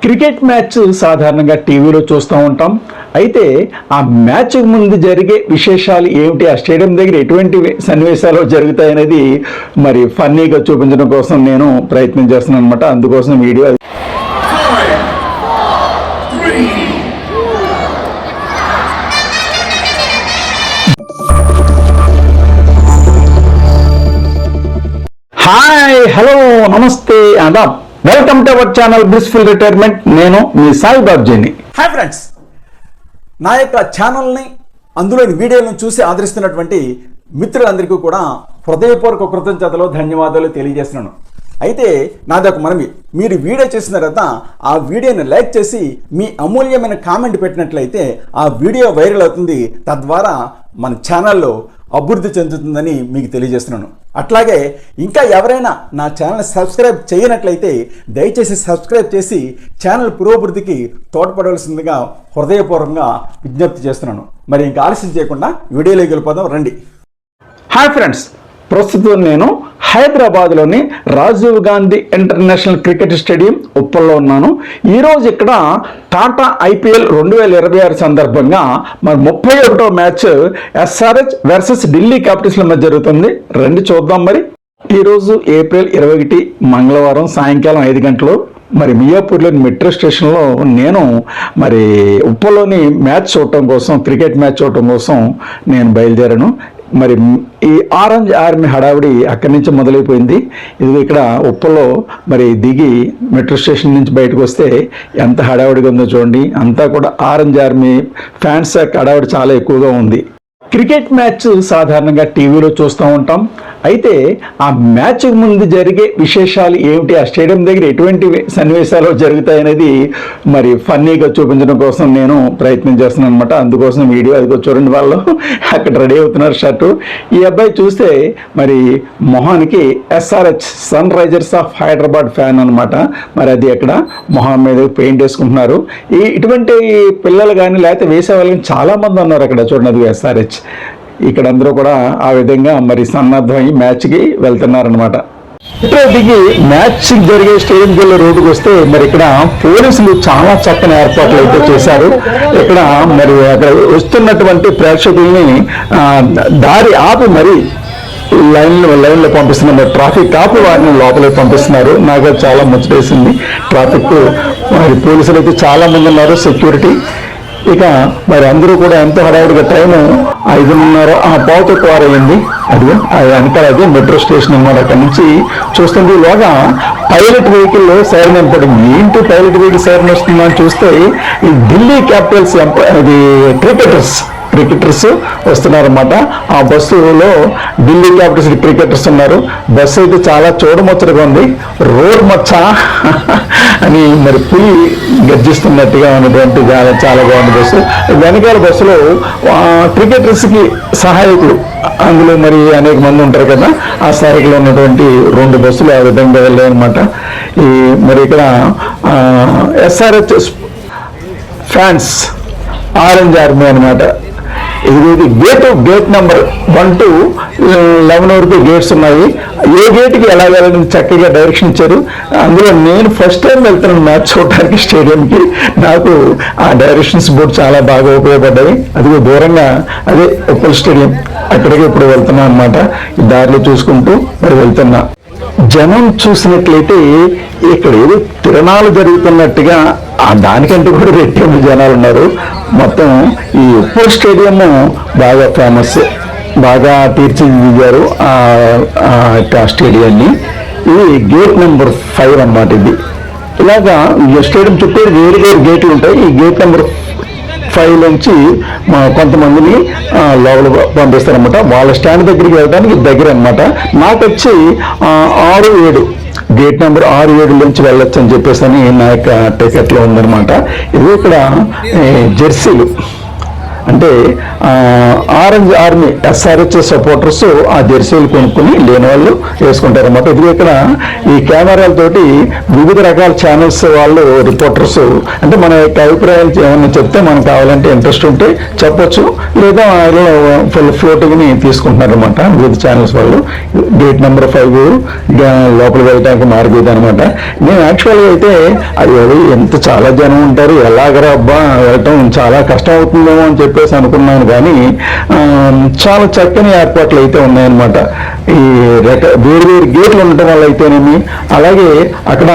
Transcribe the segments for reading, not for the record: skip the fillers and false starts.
Cricket match సాధారణంగా టీవీలో చూస్తూ ఉంటాం. అయితే ఆ మ్యాచ్ ముందు జరిగే విశేషాలు ఏమిటి, ఆ స్టేడియం దగ్గర ఎటువంటి సన్నివేశాలు జరుగుతాయనేది మరి ఫన్నీగా చూపించడం కోసం నేను ప్రయత్నం చేస్తున్నాను అనమాట. అందుకోసం వీడియో. హాయ్, హలో, నమస్తే, ఆదాబ్. Welcome to our channel blissful retirement. నేను మీ సాయి బాబ్జీని. హాయ్ ఫ్రెండ్స్, నా యొక్క ఛానల్ని అందులోని వీడియోలను చూసి ఆదరిస్తున్నటువంటి మిత్రులందరికీ కూడా హృదయపూర్వక కృతజ్ఞతలు, ధన్యవాదాలు తెలియజేస్తున్నాను. అయితే నాది ఒక మనవి, మీరు వీడియో చేసిన తర్వాత ఆ వీడియోని లైక్ చేసి మీ అమూల్యమైన కామెంట్ పెట్టినట్లయితే ఆ వీడియో వైరల్ అవుతుంది. తద్వారా మన ఛానల్లో అభివృద్ధి చెందుతుందని మీకు తెలియజేస్తున్నాను. అట్లాగే ఇంకా ఎవరైనా నా ఛానల్ సబ్స్క్రైబ్ చేయనట్లయితే దయచేసి సబ్స్క్రైబ్ చేసి ఛానల్ పురోభివృద్ధికి తోడ్పడవలసిందిగా హృదయపూర్వకంగా విజ్ఞప్తి చేస్తున్నాను. మరి ఇంకా ఆలస్యం చేయకుండా వీడియోలోకి వెళ్ళిపోదాం, రండి. హాయ్ ఫ్రెండ్స్, ప్రస్తుతం నేను హైదరాబాద్లోని Rajiv Gandhi international cricket stadium ఉప్పల్లో ఉన్నాను. ఈరోజు ఇక్కడ టాటా ఐపీఎల్ 2026 సందర్భంగా మరి 31వ మ్యాచ్ ఎస్ఆర్హెచ్ వర్సెస్ ఢిల్లీ క్యాపిటల్స్ల మధ్య జరుగుతుంది. రండి చూద్దాం. మరి ఈరోజు ఏప్రిల్ 21 మంగళవారం సాయంకాలం 5 గంటలు మరి మియాపూర్లోని మెట్రో స్టేషన్లో నేను మరి ఉప్పల్లోని మ్యాచ్ చూడటం కోసం, క్రికెట్ మ్యాచ్ చూడటం కోసం నేను బయలుదేరాను. మరి ఈ ఆరెంజ్ ఆర్మీ హడావిడి అక్కడి నుంచి మొదలైపోయింది. ఇది ఇక్కడ ఉప్పలో మరి దిగి మెట్రో స్టేషన్ నుంచి బయటకు వస్తే ఎంత హడావిడిగా ఉందో చూడండి. అంతా కూడా ఆరెంజ్ ఆర్మీ ఫ్యాన్స్ హడావిడి చాలా ఎక్కువగా ఉంది. క్రికెట్ మ్యాచ్ సాధారణంగా టీవీలో చూస్తూ ఉంటాం. అయితే ఆ మ్యాచ్ ముందు జరిగే విశేషాలు ఏమిటి, ఆ స్టేడియం దగ్గర ఎటువంటి సన్నివేశాలు జరుగుతాయనేది మరి ఫన్నీగా చూపించడం కోసం నేను ప్రయత్నం చేస్తున్నాను అనమాట. అందుకోసం వీడియో. అదిగో చూడండి, వాళ్ళు అక్కడ రెడీ అవుతున్నారు షర్టు. ఈ అబ్బాయి చూస్తే మరి మొహానికి SRH Sunrisers of Hyderabad fan అనమాట. మరి అది అక్కడ మొహం మీద పెయింట్ వేసుకుంటున్నారు. ఇటువంటి పిల్లలు కానీ లేకపోతే వేసే వాళ్ళు చాలామంది ఉన్నారు అక్కడ. చూడండి, అది ఎస్ఆర్హెచ్. ఇక్కడ అందరూ కూడా ఆ విధంగా మరి సన్నద్ధమై మ్యాచ్కి వెళ్తున్నారనమాట. మెట్రో దిగి మ్యాచ్ జరిగే స్టేడియంకి వెళ్ళే రోడ్డుకు వస్తే మరి ఇక్కడ పోలీసులు చాలా చక్కని ఏర్పాట్లు అయితే చేశారు. ఇక్కడ మరి అక్కడ వస్తున్నటువంటి ప్రేక్షకుల్ని దారి ఆపి మరి లైన్లో పంపిస్తున్నారు. ట్రాఫిక్ ఆపి వారిని లోపలికి పంపిస్తున్నారు. నాకు చాలా ముచ్చటేసింది. ట్రాఫిక్ మరి పోలీసులు అయితే చాలా మంది ఉన్నారు, సెక్యూరిటీ. ఇక మరి అందరూ కూడా ఎంతో హడావుడిగా టైము 5:30 పావుతొక్క వారు అయింది. అది వెనకాల అది మెట్రో స్టేషన్ అన్నమాట. అక్కడి నుంచి చూస్తుంది. ఇలాగా పైలట్ వెహికల్లో సైరన్ ఏర్పడింది. ఏంటి పైలట్ వెహికల్ సైరన్ వస్తుందని చూస్తే ఈ ఢిల్లీ క్యాపిటల్స్ ఇది క్రికెటర్స్ వస్తున్నారన్నమాట. ఆ బస్సులో ఢిల్లీ క్యాపిటల్స్ క్రికెటర్స్ ఉన్నారు. బస్సు అయితే చాలా చూడముచ్చటగా ఉంది. రోడ్ మచ్చ అని మరి పులి గర్జిస్తున్నట్టుగా ఉన్నటువంటి చాలా బాగుంది బస్సు. వెనకాల బస్సులో క్రికెటర్స్కి సహాయకులు, అందులో మరి అనేక మంది ఉంటారు కదా, ఆ సహాయకులు ఉన్నటువంటి 2 బస్సులు ఆ విధంగా వెళ్ళాయన్నమాట. ఈ మరి ఇక్కడ ఎస్ఆర్హెచ్ ఫ్యాన్స్ ఆరెంజ్ ఆర్మీ అనమాట. ఇది గేట్ నెంబర్ 1 to 11 వరకు గేట్స్ ఉన్నాయి. ఏ గేట్కి ఎలా వెళ్ళాలని చక్కగా డైరెక్షన్ ఇచ్చారు. అందులో నేను ఫస్ట్ టైం వెళ్తున్నాను మ్యాచ్ చూడటానికి స్టేడియంకి. నాకు ఆ డైరెక్షన్స్ బోర్డు చాలా బాగా ఉపయోగపడ్డాయి. అదిగో దూరంగా అదే ఉప్పల్ స్టేడియం, అక్కడికి ఇప్పుడు వెళ్తున్నాను అనమాట. ఈ దారిలో చూసుకుంటూ మరి వెళ్తున్నా. జనం చూసినట్లయితే ఇక్కడ ఏదో తిరణాలు జరుగుతున్నట్టుగా దానికంటే కూడా రెట్టింపు జనాలు ఉన్నారు. మొత్తం ఈ ఉప్పల్ స్టేడియం బాగా ఫేమస్, బాగా తీర్చిదిద్దారు ఆ స్టేడియాన్ని. ఇది గేట్ నెంబర్ 5 అన్నమాట. ఇది ఇలాగా స్టేడియం చుట్టూ వేరు గేట్లు ఉంటాయి. ఈ గేట్ నెంబర్ 5 నుంచి కొంతమందిని లోపల పంపిస్తారనమాట. వాళ్ళ స్టాండ్ దగ్గరికి వెళ్ళడానికి దగ్గర అనమాట. నాకు వచ్చి 6-7 గేట్ నెంబర్ 6-7 నుంచి వెళ్ళొచ్చు అని చెప్పేసి అని నా యొక్క టికెట్లో ఉందనమాట. ఇది ఇక్కడ జెర్సీలు అంటే ఆరెంజ్ ఆర్మీ SRH సపోర్టర్స్ ఆ జెర్సీలు కొనుక్కుని లేని వాళ్ళు వేసుకుంటారు అన్నమాట. ఇది ఇక్కడ ఈ కెమెరాలతోటి వివిధ రకాల ఛానల్స్ వాళ్ళు రిపోర్టర్స్ అంటే మన యొక్క అభిప్రాయాలు ఏమన్నా చెప్తే మనకు కావాలంటే ఇంట్రెస్ట్ ఉంటే చెప్పొచ్చు, లేదా ఫుల్ ఫ్లోటింగ్ని తీసుకుంటున్నారు అనమాట వివిధ ఛానల్స్ వాళ్ళు. గేట్ నెంబర్ 5 లోపలికి వెళ్ళడానికి మార్గం ఇది అనమాట. నేను యాక్చువల్గా అయితే అది ఎంత చాలా జనం ఉంటారు, ఎలాగరా అబ్బా వెళ్ళటం చాలా కష్టం అవుతుందేమో అని చెప్పేసి అనుకున్నాను. కానీ చాలా చక్కని ఏర్పాట్లు అయితే ఉన్నాయన్నమాట. ఈ వేరు వేరు గేట్లు ఉండటం వల్ల అయితేనేమి, అలాగే అక్కడ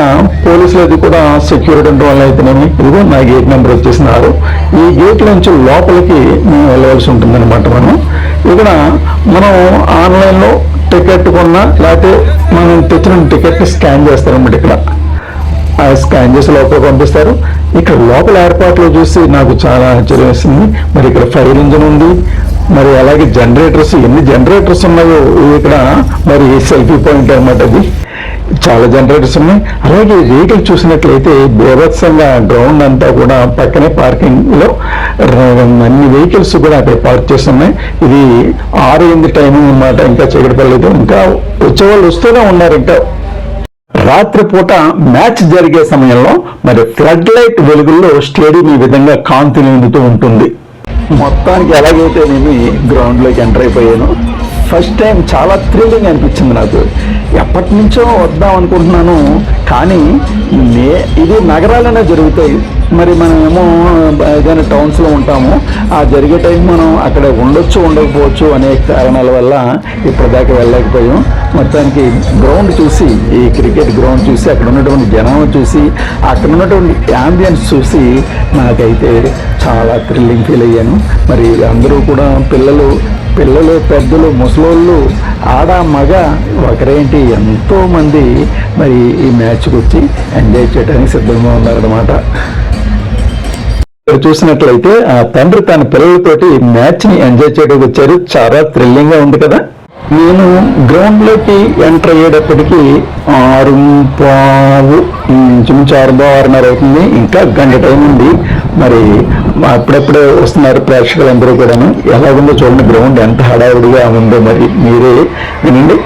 పోలీసులు అది కూడా సెక్యూరిటీ ఉండటం వల్ల అయితేనేమి, ఇదిగో నా గేట్ నెంబర్ వచ్చేసి 6. ఈ గేట్ నుంచి లోపలికి మేము వెళ్ళవలసి ఉంటుందన్నమాట. ఇక్కడ మనం ఆన్లైన్లో టికెట్ కొన్నా లేకపోతే మనం తెచ్చిన టికెట్ని స్కాన్ చేస్తారన్నమాట. ఇక్కడ ఆ స్కాన్ చేసి లోపల పంపిస్తారు. ఇక్కడ లోపల ఏర్పాట్లు చూసి నాకు చాలా ఆశ్చర్యం వేసింది. మరి ఇక్కడ ఫైర్ ఇంజిన్ ఉంది, మరి అలాగే జనరేటర్స్, ఎన్ని జనరేటర్స్ ఉన్నాయో ఇక్కడ. మరి సెల్ఫీ పాయింట్ అనమాట అది, చాలా జనరేటర్స్ ఉన్నాయి. అలాగే వెహికల్ చూసినట్లయితే బీభత్సంగా గ్రౌండ్ అంతా కూడా పక్కనే పార్కింగ్లో అన్ని వెహికల్స్ కూడా అక్కడ పార్క్ చేస్తున్నాయి. ఇది 6 టైమింగ్ అనమాట, ఇంకా చీకటి పడలేదు, ఇంకా వచ్చేవాళ్ళు వస్తూనే ఉన్నారు. ఇంకా రాత్రిపూట మ్యాచ్ జరిగే సమయంలో మరి ఫ్లడ్ లైట్ వెలుగుల్లో స్టేడియం ఈ విధంగా కాంతి నిండుతూ ఉంటుంది. మొత్తానికి ఎలాగైతే నేను గ్రౌండ్లోకి ఎంటర్ అయిపోయాను. ఫస్ట్ టైం చాలా థ్రిల్లింగ్ అనిపించింది నాకు. ఎప్పటి నుంచో వద్దాం అనుకుంటున్నాను, కానీ ఇది నగరాలనే జరుగుతాయి. మరి మనమేమో ఏదైనా టౌన్స్లో ఉంటాము, ఆ జరిగే టైం మనం అక్కడ ఉండొచ్చు ఉండకపోవచ్చు అనే కారణాల వల్ల ఇప్పటిదాకా వెళ్ళలేకపోయాం. మొత్తానికి గ్రౌండ్ చూసి, ఈ క్రికెట్ గ్రౌండ్ చూసి, అక్కడ ఉన్నటువంటి జనం చూసి, అక్కడ ఉన్నటువంటి యాంబియన్స్ చూసి నాకైతే చాలా థ్రిల్లింగ్ ఫీల్ అయ్యాను. మరి అందరూ కూడా పిల్లలు, పెద్దలు, ముసలోళ్ళు, ఆడ మగ ఒకరేంటి ఎంతోమంది మరి ఈ మ్యాచ్కి వచ్చి ఎంజాయ్ చేయడానికి సిద్ధంగా ఉన్నారన్నమాట. ఇక్కడ చూసినట్లయితే ఆ తండ్రి తన పిల్లలతోటి మ్యాచ్ని ఎంజాయ్ చేయడానికి వచ్చారు. చాలా థ్రిల్లింగ్గా ఉంది కదా. నేను గ్రౌండ్లోకి ఎంటర్ అయ్యేటప్పటికి 6:15 ఇంచుమించు 6:30 అవుతుంది. ఇంకా గంట టైం ఉంది. మరి అప్పుడప్పుడే వస్తున్నారు ప్రేక్షకులందరూ కూడాను. ఎలాగుందో చూడండి, గ్రౌండ్ ఎంత హడావుడిగా ఉందో మరి మీరే వినండి.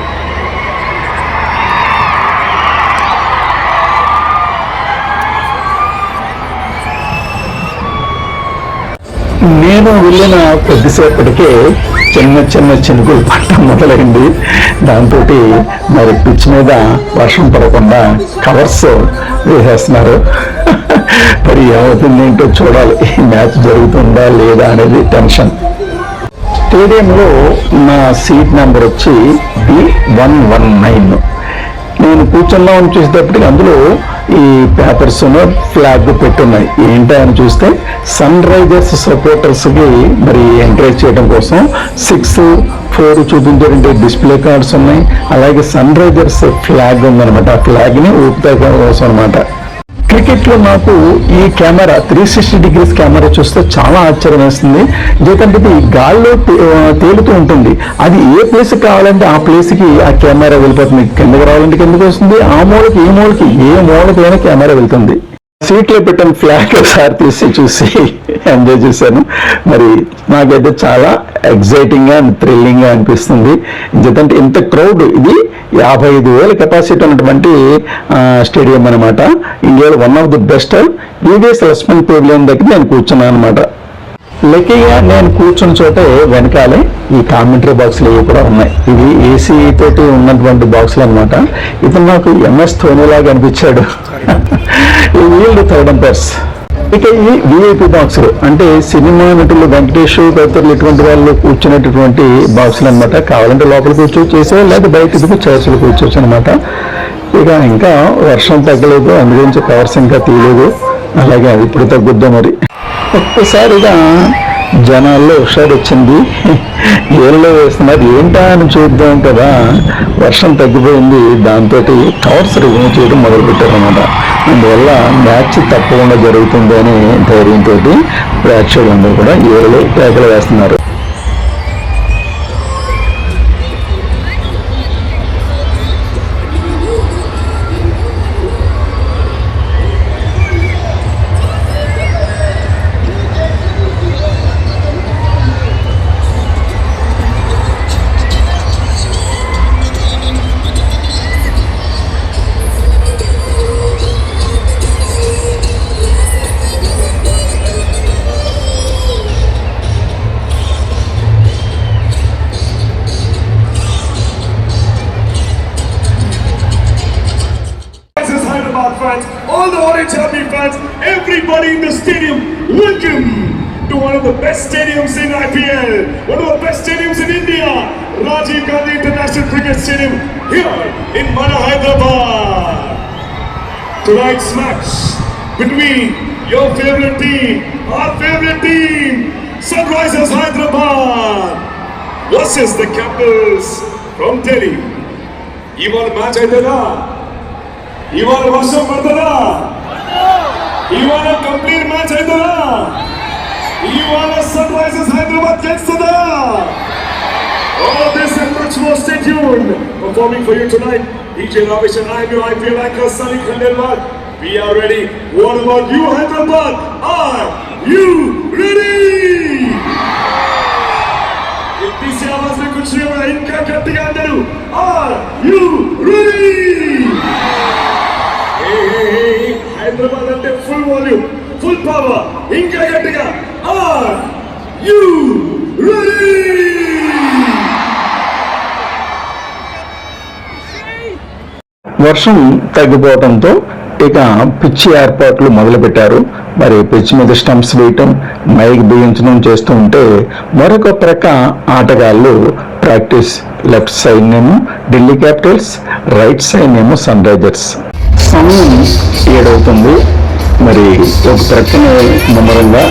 నేను వెళ్ళిన కొద్దిసేపటికే చిన్న చినుకులు పట్టడం మొదలైంది. దాంతో మరి పిచ్ మీద వర్షం పడకుండా కవర్స్ వేసేస్తున్నారు. మరి ఏమవుతుంది ఏంటో చూడాలి. మ్యాచ్ జరుగుతుందా లేదా అనేది టెన్షన్. స్టేడియంలో నా సీట్ నెంబర్ వచ్చి B119. నేను కూర్చున్నామని చూసేటప్పటికి అందులో ఈ పేపర్స్ ఫ్లాగ్ పెట్టున్నాయి. ఏంటని చూస్తే సన్ రైజర్స్ సపోర్టర్స్కి మరి ఎంకరేజ్ చేయడం కోసం 6, 4 చూపించేటువంటి డిస్ప్లే కార్డ్స్ ఉన్నాయి. అలాగే సన్ రైజర్స్ ఫ్లాగ్ ఉందనమాట. ఆ ఫ్లాగ్ని ఊపుతా కోసం అనమాట. క్రికెట్లో నాకు ఈ కెమెరా 360 డిగ్రీస్ కెమెరా చూస్తే చాలా ఆశ్చర్యం వేస్తుంది. ఎందుకంటే ఇది గాల్లో తేలుతూ ఉంటుంది. అది ఏ ప్లేస్కి కావాలంటే ఆ ప్లేస్కి ఆ కెమెరా వెళ్ళిపోతుంది. కిందకి రావాలంటే కిందకి వస్తుంది, ఆ మూలకి ఈ మూలకి ఏ మూలకైనా కెమెరా వెళ్తుంది. సీట్లో పెట్టిన ఫ్లాగ్ ఒకసారి తీసి చూసి ఎంజాయ్ చేశాను. మరి నాకైతే చాలా ఎగ్జైటింగ్గా థ్రిల్లింగ్గా అనిపిస్తుంది. ఎందుకంటే ఇంత క్రౌడ్, ఇది 55,000 కెపాసిటీ ఉన్నటువంటి స్టేడియం అనమాట. ఇండియాలో one of the best. VVS Laxman pavilion దగ్గర నేను కూర్చున్నాను అనమాట. లక్కీగా నేను కూర్చున్న చోటే వెనకాలే ఈ కామెంటరీ బాక్స్లు ఇవి కూడా ఉన్నాయి. ఇవి ఏసీ తోటి ఉన్నటువంటి బాక్సులు అనమాట. ఇతను నాకు MS ధోని లాగా అనిపించాడు. ఈ వీల్డ్ 3rd అంపైర్స్. ఇక ఈ VIP బాక్సులు అంటే సినిమా నటులు, వెంకటేష్ తదితరులు ఇటువంటి వాళ్ళు కూర్చునేటటువంటి బాక్సులు అనమాట. కావాలంటే లోపల కూర్చోవచ్చు చేసే, లేదా బయట చైర్స్లు కూర్చోవచ్చు అనమాట. ఇక ఇంకా వర్షం తగ్గలేదు, అందుగురించి కవర్స్ ఇంకా తీయలేదు. అలాగే అది ఇప్పుడు తగ్గుద్దాం. మరి ఒక్కసారిగా జనాల్లో హుషారు వచ్చింది. ఏళ్ళలో వేస్తున్నారు, ఏంటా అని చూద్దాం కదా. వర్షం తగ్గిపోయింది. దాంతో కవర్స్ రిమూవ్ చేయడం మొదలుపెట్టారు అనమాట. అందువల్ల మ్యాచ్ తప్పకుండా జరుగుతుంది అనే ధైర్యంతో ప్రేక్షకులందరూ కూడా ఏళ్ళలో కేకలు వేస్తున్నారు. to one of the best stadiums in IPL, one of the best stadiums in India, Rajiv Gandhi International Cricket Stadium here in Mana, Hyderabad. Tonight's match between your favorite team, our favorite team, Sunrisers Hyderabad versus the Capitals from Delhi. ఇవాళ match అయితేనా? ఇవాళ వర్షం పడుతుందా? ఇవాళ complete match అయితేనా? ఇవాళ Sunrisers Hyderabad గెలుస్తుందా? All this and much more, stay tuned. Performing for you tonight, DJ Ravish and I am your IPL anchor Sunny Khandelwal. We are ready. What about you, Hyderabad? Are you ready? इतनी आवाज में कुछ नहीं होगा, इनका गट्टिगा अंदरू. Are you ready? Hey, Hyderabad అంటే full volume, full power, ఇంకా గట్టిగా. Are you ready? వర్షం తగ్గిపోవడంతో ఇక పిచ్చి ఏర్పాట్లు మొదలుపెట్టారు. మరి పిచ్చి మీద స్టంప్స్ వేయటం, మైక్ బిగించడం చేస్తూ ఉంటే మరొక ప్రక్క ఆటగాళ్ళు ప్రాక్టీస్. లెఫ్ట్ సైడ్ నేమో ఢిల్లీ క్యాపిటల్స్, రైట్ సైడ్ నేమో సన్ రైజర్స్. సమయం 7 అవుతుంది. మరి ఒక ప్రక్కనే ముమ్మరంగా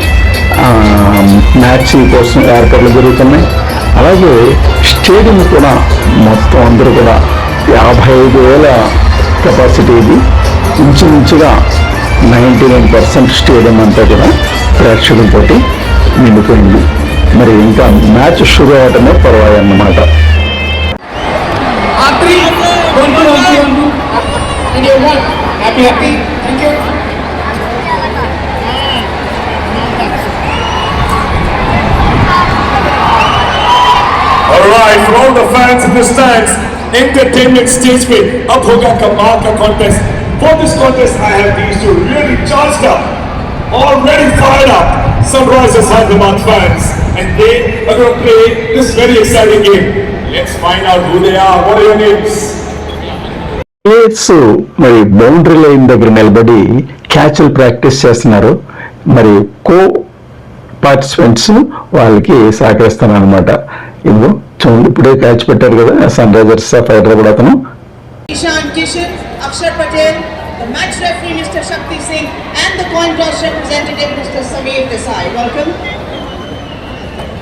మ్యాచ్ కోసం ఏర్పాట్లు జరుగుతున్నాయి. అలాగే స్టేడియం కూడా మొత్తం అందరూ కూడా 55,000 కెపాసిటీ. ఇది ఇంచుమించుగా 99% స్టేడియం అంతా కూడా ప్రేక్షకులతో నిండిపోయింది. మరి ఇంకా మ్యాచ్ షురు అవటమే పర్వాలేదు అన్నమాట. Alright, for all the fans in the stands, entertainment stage पे अब होगा कमाल का contest. For this contest, I have these two really charged up, already fired up Sunrisers Hyderabad fans, and they are going to play this very exciting game. Let's find out who they are. What are your names? Players మరి boundary line దగ్గర నిలబడి క్యాచ్లు practice చేస్తున్నారు. మరి కో participants వాళ్ళకి సహకరిస్తున్నారు అనమాట. ఇదిగో చూడండి, ఇప్పుడే క్యాచ్ పెట్టారు కదా సన్ రైజర్స్ ఆఫ్ హైదరాబాద్ అతను. Ishan Kishan, Akshar Patel, the match referee Mr. Shakti Singh, and the coin toss representative Mr. Sameer Desai. Welcome.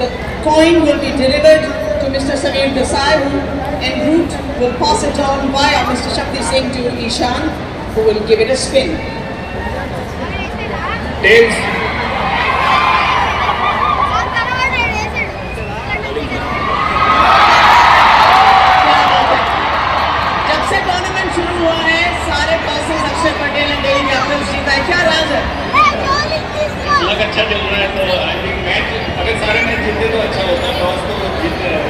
The coin will be delivered to Mr. Sameer Desai, who en route will pass it on via Mr. Shakti Singh to Ishan, who will give it a spin. Names? जब से tournament शुरू हुआ है, सारे tosses अक्षर Patel and Delhi Capitals जीता है. क्या राज है? लग अच्छा चल रहा है तो आई थिंक मैच अगर सारे मैच जीते तो अच्छा होता है. टॉस तो जीतते हैं.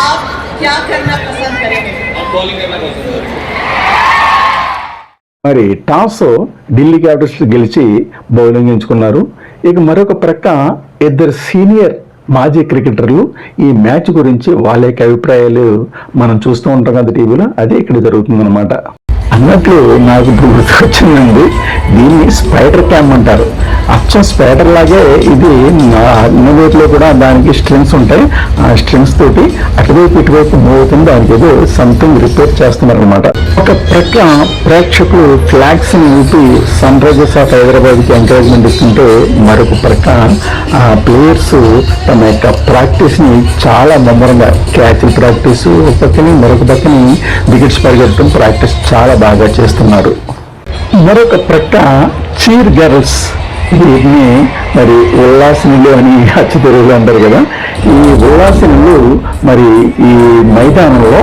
आप क्या करना पसंद करेंगे? अब बॉलिंग करना पसंद करेंगे. మరి టాస్ ఢిల్లీ క్యాపిటల్స్ గెలిచి బౌలింగ్ ఎంచుకున్నారు. ఇక మరొక ప్రక్క ఇద్దరు సీనియర్ మాజీ క్రికెటర్లు ఈ మ్యాచ్ గురించి వాళ్ళ యొక్క అభిప్రాయాలు మనం చూస్తూ ఉంటాం కదా టీవీలో. అదే ఇక్కడ జరుగుతుందన్నమాట. అన్నట్లు నాకు ఇప్పుడు గుర్తొచ్చిందండి, దీన్ని స్పైడర్ క్యామ్ అంటారు. అచ్చం స్పైడర్ లాగే ఇది అన్నవేట్లో కూడా దానికి స్ట్రింగ్స్ ఉంటాయి. ఆ స్ట్రింగ్స్ తోటి అటువైపు ఇటువైపు మూవ్ అవుతుంది. దానికి ఏదో సంథింగ్ రిపేర్ చేస్తున్నారు అనమాట. ఒక ప్రక్క ప్రేక్షకులు ఫ్లాగ్స్ ని ఊపి సన్ రైజర్స్ ఆఫ్ హైదరాబాద్ కి ఎంకరేజ్మెంట్ ఇస్తుంటే, మరొక ప్రక్క ప్లేయర్స్ తమ యొక్క ప్రాక్టీస్ ని చాలా ముమ్మరంగా క్యాచ్ల ప్రాక్టీస్ ఒక పక్కని, మరొక పక్కని వికెట్స్ పరిగెట్టడం ప్రాక్టీస్ చాలా బాగా చేస్తున్నారు. మరొక ప్రక్క చీర్ గర్ల్స్, వీటిని మరి ఉల్లాసినులు అని అచ్చు తెలుగులో అంటారు కదా. ఈ ఉల్లాసినులు మరి ఈ మైదానంలో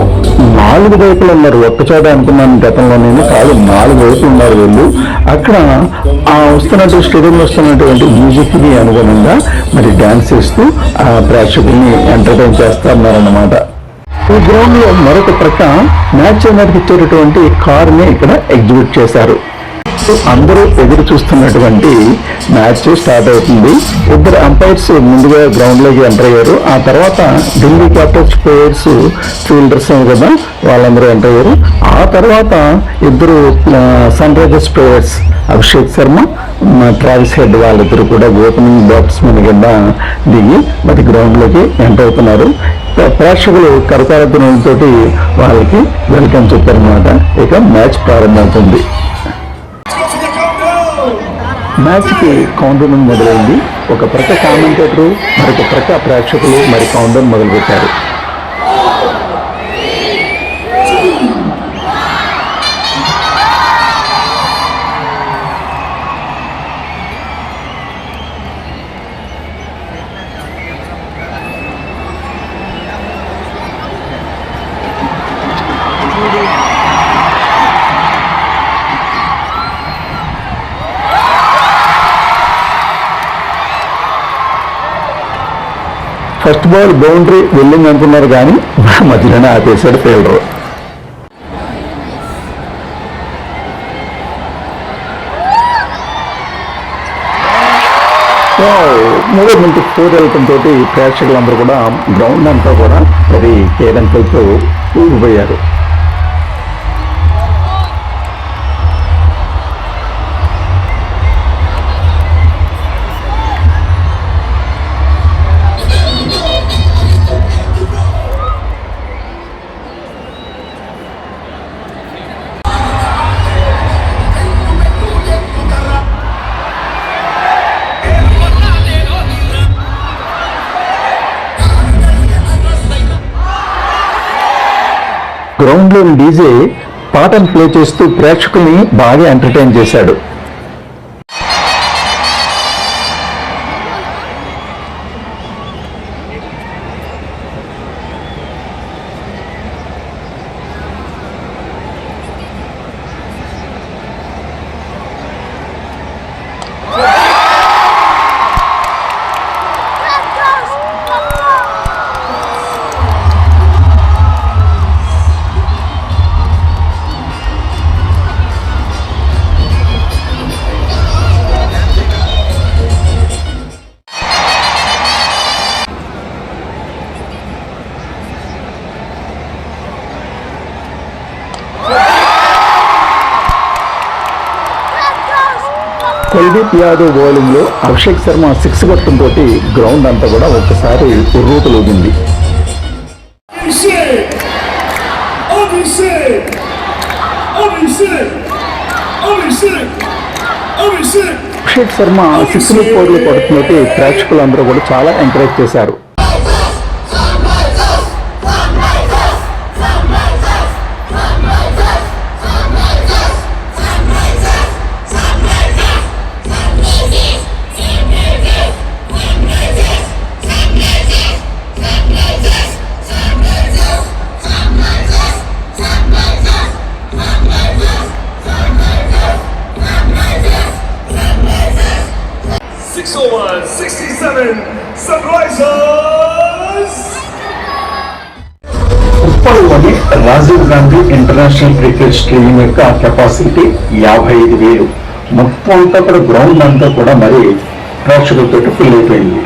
4 వైపులు ఉన్నారు. ఒక్కచోట అనుకున్నాను గతంలో, నేను కాదు 4 వైపులు ఉన్నారు వీళ్ళు. అక్కడ వస్తున్నటువంటి స్టేడియంలో వస్తున్నటువంటి మ్యూజిక్కి అనుగుణంగా మరి డ్యాన్స్ చేస్తూ ఆ ప్రేక్షకుల్ని ఎంటర్టైన్ చేస్తున్నారన్నమాట. ఈ గ్రౌండ్ లో మరొక ప్రక్క మ్యాచ్ నడిపించేటటువంటి కారుని ఇక్కడ ఎగ్జిబిట్ చేశారు. అందరూ ఎదురు చూస్తున్నటువంటి మ్యాచ్ స్టార్ట్ అవుతుంది. ఇద్దరు అంపైర్స్ ముందుగా గ్రౌండ్లోకి ఎంటర్ అయ్యారు. ఆ తర్వాత ఢిల్లీ క్యాపిటల్స్ ప్లేయర్స్ ఫీల్డర్స్ కదా వాళ్ళందరూ ఎంటర్ అయ్యారు. ఆ తర్వాత ఇద్దరు Sunrisers players Abhishek Sharma, Travis Head వాళ్ళిద్దరు కూడా ఓపెనింగ్ బ్యాట్స్మెన్ కింద దిగి మరి గ్రౌండ్లోకి ఎంటర్ అవుతున్నారు. ప్రేక్షకులు కరతాళధ్వనులతోటి వాళ్ళకి వెల్కమ్ చెప్పారనమాట. ఇక మ్యాచ్ ప్రారంభమవుతుంది. మ్యాచ్కి కౌంటర్ మొదలైంది. ఒక ప్రక్క కామెంటేటరు, మరొక ప్రక్క ప్రేక్షకులు మరి కౌంటర్ మొదలుపెట్టారు. ఫస్ట్ బాల్ బౌండరీ వెళ్ళింది అనుకున్నారు కానీ మధ్యలోనే ఆపేశాడు ఫీల్డర్. మూడో బంతి 4 వెళ్ళటంతో ప్రేక్షకులందరూ కూడా గ్రౌండ్ అంతా కూడా మరి కేరంకలతో ఊగిపోయారు. గ్రౌండ్లోని డీజే పాటను ప్లే చేస్తూ ప్రేక్షకుల్ని బాగా ఎంటర్టైన్ చేశాడు. కుల్దీప్ యాదవ్ బౌలింగ్ లో అభిషేక్ శర్మ 6 కొట్టడంతో గ్రౌండ్ అంతా కూడా ఒక్కసారి ఉర్రూతలూగింది. అభిషేక్ శర్మ 6 4 కొడుతున్నట్టు ప్రేక్షకులందరూ కూడా చాలా ఎంకరేజ్ చేశారు. Over 67 Sunrisers. ఉప్పల్లోని Rajiv Gandhi international cricket stadium యొక్క కెపాసిటీ 55,000. మొత్తం అంతా కూడా గ్రౌండ్ అంతా కూడా మరి ప్రేక్షకులతో ఫుల్ అయిపోయింది.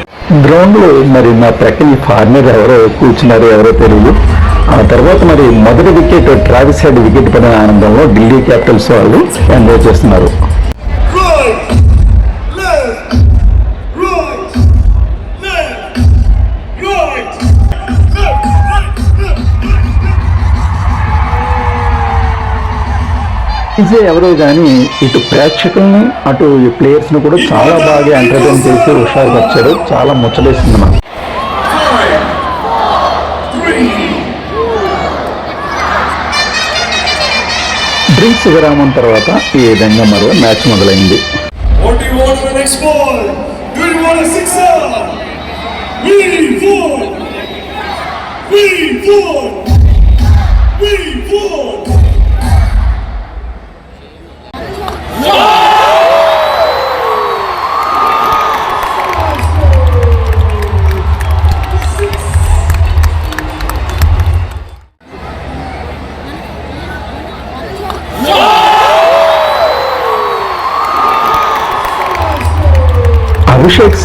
గ్రౌండ్ లో మరి నా ప్రక్కన ఫార్మర్ ఎవరో కూర్చున్నారో ఎవరో తెలియదు. ఆ తర్వాత మరి మొదటి వికెట్ ట్రావిస్ హెడ్ వికెట్ పడిన ఆనందంలో ఢిల్లీ క్యాపిటల్స్ వాళ్ళు ఎంజాయ్ చేస్తున్నారు. ఈజీ ఎవరో కానీ ఇటు ప్రేక్షకుల్ని అటు ప్లేయర్స్ని కూడా చాలా బాగా ఎంటర్టైన్ చేసి హుషారుపరిచాడు. చాలా ముచ్చలేసింది నాకు. డ్రింక్స్ విరామం తర్వాత ఈ విధంగా మరో మ్యాచ్ మొదలైంది.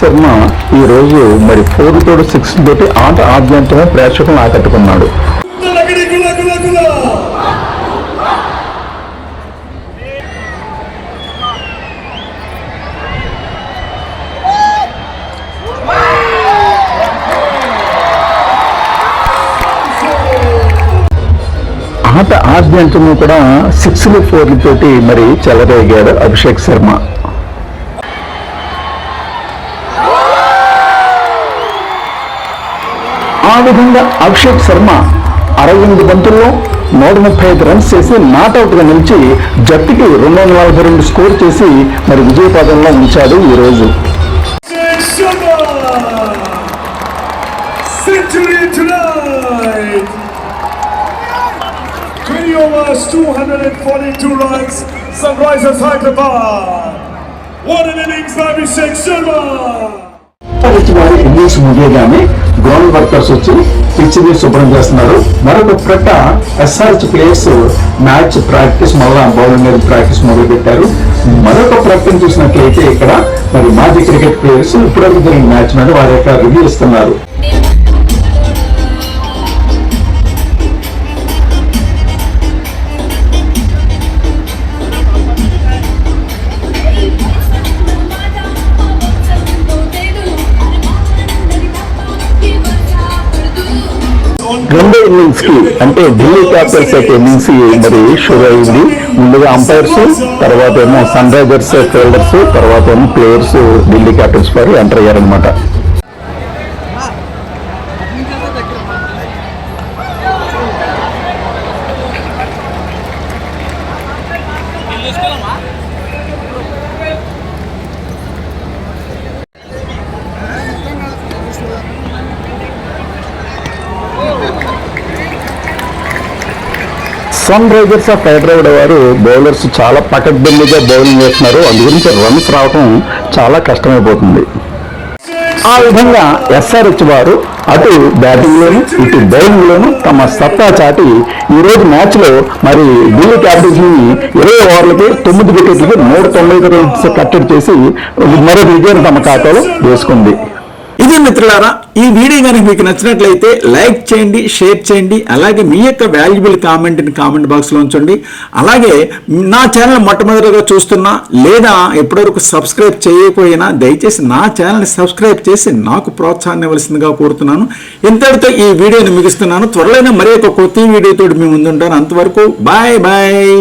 శర్మ ఈ రోజు మరి 4 తోటి 6 తోటి ఆట ఆద్యంతమే ప్రేక్షకులను ఆకట్టుకున్నాడు. ఆట ఆద్యంతము కూడా 6లు 4లు తోటి మరి చెలరేగాడు అభిషేక్ శర్మ. ఆ విధంగా అభిషేక్ శర్మ 68 బంతుల్లో 135 రన్స్ చేసి నాట్అవుట్గా నిలిచి జట్టుకి 242 స్కోర్ చేసి మరి విజయపదంలో ఉంచాడు ఈరోజు. Century tonight! 20 overs, 242 runs, Sunrisers Hyderabad. What an innings by Abhishek Sharma! వారి ఇన్నింగ్స్ ముగియగానే గ్రౌండ్ వర్కర్స్ వచ్చి పిచ్ ని శుభ్రం చేస్తున్నారు. మరొక ప్రక్క ఎస్ఆర్హెచ్ ప్లేయర్స్ మ్యాచ్ ప్రాక్టీస్ మళ్ళా బౌలింగ్ మీద ప్రాక్టీస్ మొదలు పెట్టారు. మరొక ప్రక్కన చూసినట్లయితే ఇక్కడ మరి మాజీ క్రికెట్ ప్లేయర్స్ ఇప్పటివరకు జరిగిన మ్యాచ్ మీద వారి యొక్క రివ్యూ ఇస్తున్నారు. రెండో ఇన్నింగ్స్ కి అంటే ఢిల్లీ క్యాపిటల్స్ యొక్క ఇన్నింగ్స్ మరి షురూ అయింది. ముందుగా అంపైర్స్, తర్వాత ఏమో సన్ రైజర్స్ ఫీల్డర్స్, తర్వాత ఏమో ప్లేయర్స్ ఢిల్లీ క్యాపిటల్స్ వారు ఎంటర్ అయ్యారనమాట. సన్ రైజర్స్ ఆఫ్ హైదరాబాద్ వారు బౌలర్స్ చాలా పకడ్బందీగా బౌలింగ్ వేస్తున్నారు. అందు గురించి రన్స్ రావడం చాలా కష్టమైపోతుంది. ఆ విధంగా ఎస్ఆర్హెచ్ వారు అటు బ్యాటింగ్ లోను ఇటు బౌలింగ్ లోను తమ సత్తా చాటి ఈ రోజు మ్యాచ్ లో మరి ఢిల్లీ క్యాపిటల్స్ ని 20 ఓవర్లకి 9 వికెట్లకి 190 రన్స్ కట్టడి చేసి మరొక విజయం తమ ఖాతాలో వేసుకుంది. ఇది మిత్రులారా, ఈ వీడియో కనుక మీకు నచ్చినట్లయితే లైక్ చేయండి, షేర్ చేయండి. అలాగే మీ యొక్క వాల్యుబుల్ కామెంట్ని కామెంట్ బాక్స్లో ఉంచండి. అలాగే నా ఛానల్ మొట్టమొదటిగా చూస్తున్నా లేదా ఎప్పటివరకు సబ్స్క్రైబ్ చేయకపోయినా దయచేసి నా ఛానల్ని సబ్స్క్రైబ్ చేసి నాకు ప్రోత్సాహాన్ని ఇవ్వాల్సిందిగా కోరుతున్నాను. ఇంతటితో ఈ వీడియోని ముగిస్తున్నాను. త్వరలోనే మరి ఒక కొత్త వీడియోతో మీ ముందుంటాను. అంతవరకు బాయ్ బాయ్.